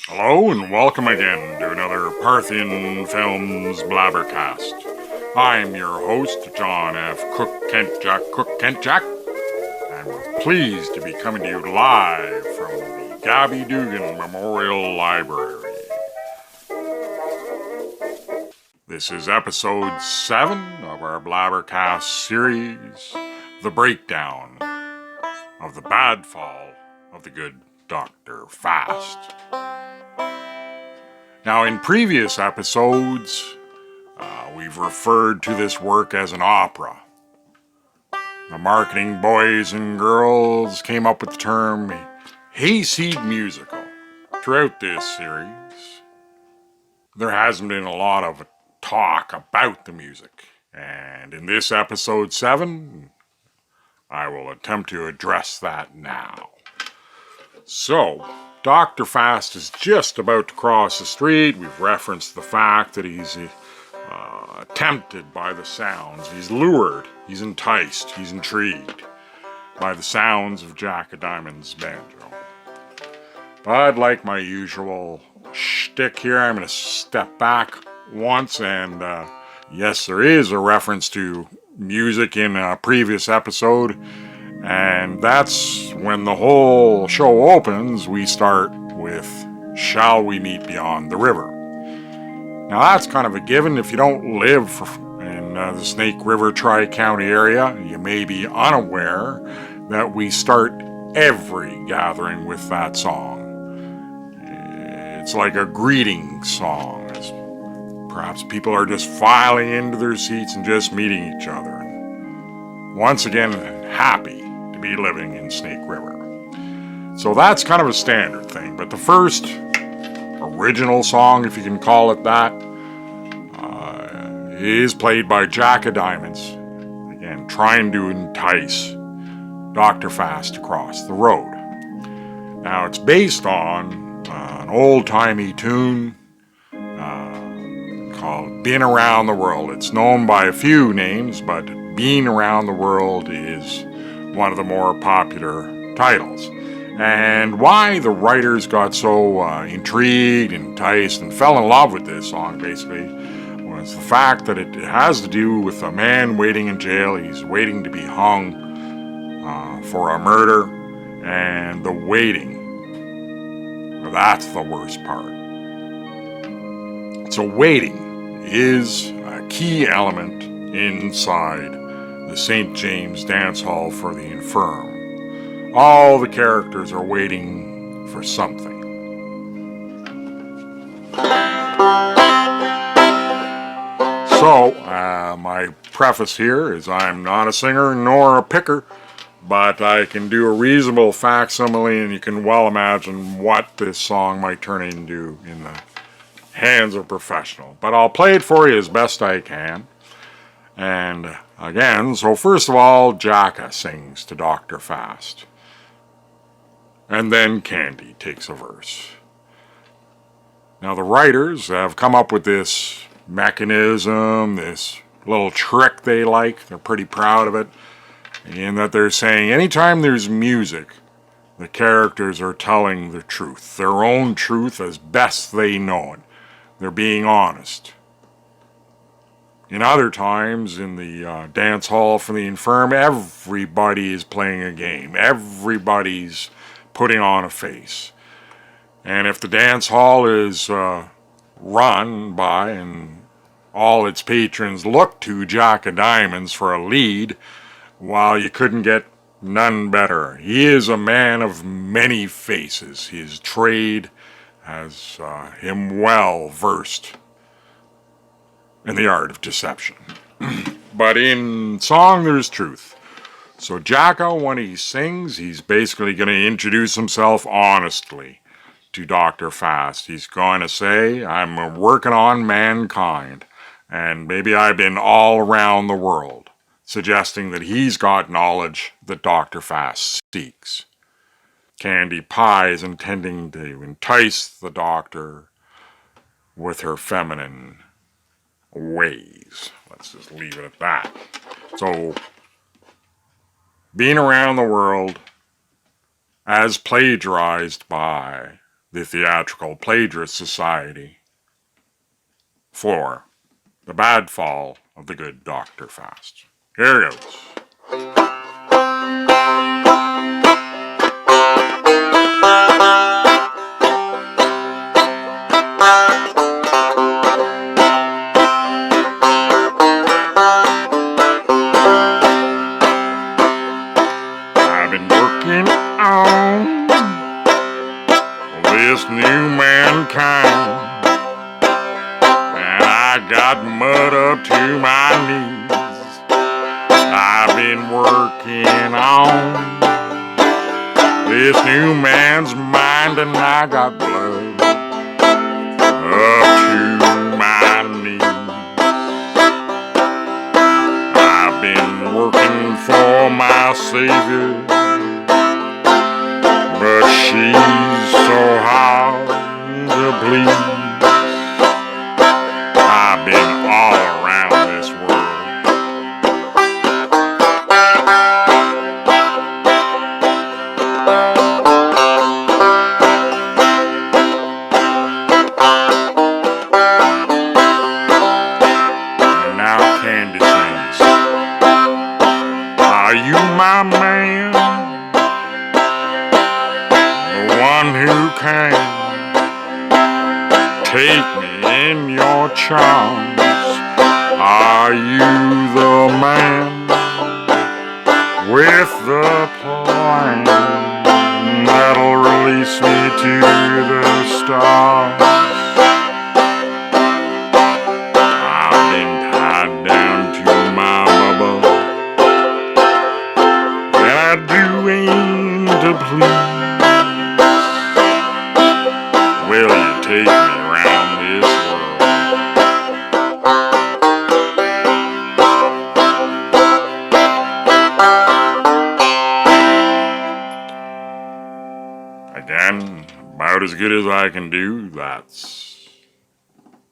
Hello and welcome again to another Parthian Films Blabbercast. I'm your host, John F Cooke Jack, and we're pleased to be coming to you live from the Gabby Dugan Memorial Library. This is episode 7 of our Blabbercast series, The Breakdown of the Bad Fall of the Good Dr. Fast. Now, in previous episodes, we've referred to this work as an opera. The marketing boys and girls came up with the term hayseed musical. Throughout this series, there hasn't been a lot of talk about the music, and in this episode 7, I will attempt to address that now. So, Dr. Fast is just about to cross the street. We've referenced the fact that he's tempted by the sounds. He's lured, he's enticed, he's intrigued by the sounds of Jack of Diamonds' banjo. But like my usual shtick here, I'm going to step back once and yes, there is a reference to music in a previous episode. And that's when the whole show opens. We start with Shall We Meet Beyond the River. Now that's kind of a given. If you don't live in the Snake River Tri-County area, you may be unaware that we start every gathering with that song. It's like a greeting song. Perhaps people are just filing into their seats and just meeting each other. Once again, happy to be living in Snake River. So that's kind of a standard thing, but the first original song, if you can call it that, is played by Jack of Diamonds, again trying to entice Dr. Fast to cross the road. Now it's based on an old-timey tune called Been Around the World. It's known by a few names, but Being Around the World is one of the more popular titles. And why the writers got so intrigued, enticed, and fell in love with this song, basically, was the fact that it has to do with a man waiting in jail. He's waiting to be hung for a murder, and the waiting, that's the worst part. So waiting is a key element inside the St. James Dance Hall for the Infirm. All the characters are waiting for something. So, my preface here is I'm not a singer nor a picker, but I can do a reasonable facsimile, and you can well imagine what this song might turn into in the hands of a professional. But I'll play it for you as best I can. And again, so first of all, Jacka sings to Dr. Fast. And then Candy takes a verse. Now the writers have come up with this mechanism, this little trick they like. They're pretty proud of it. In that they're saying anytime there's music, the characters are telling the truth. Their own truth as best they know it. They're being honest. In other times, in the dance hall for the infirm, everybody is playing a game. Everybody's putting on a face. And if the dance hall is run by and all its patrons look to Jack of Diamonds for a lead, well, you couldn't get none better. He is a man of many faces. His trade has him well versed in the art of deception. But in song, there's truth. So Jacko, when he sings, he's basically going to introduce himself honestly to Dr. Fast. He's going to say, I'm working on mankind, and maybe I've been all around the world, suggesting that he's got knowledge that Dr. Fast seeks. Candy Pie is intending to entice the doctor with her feminine ways. Let's just leave it at that. So, Being Around the World, as plagiarized by the Theatrical Plagiarist Society for the bad fall of the good Dr. Fast. Here it goes. I've been working on this new mankind, and I got mud up to my knees. I've been working on this new man's mind, and I got blood up to my knees. I've been working for my Savior, but she's so hard to please. I've been all around this world, and now Candy sings, "Are you my man? The one who can take me in your charms? Are you the man with the plan that'll release me to the stars? I've been tied down to my bubble, and I do aim to please. Will you take me around this world?" Again, about as good as I can do. That's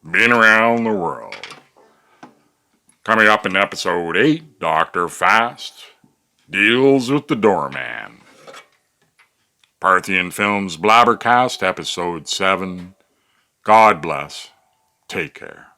been around the world. Coming up in episode 8, Dr. Fast deals with the doorman. Parthian Films Blabbercast, episode 7. God bless. Take care.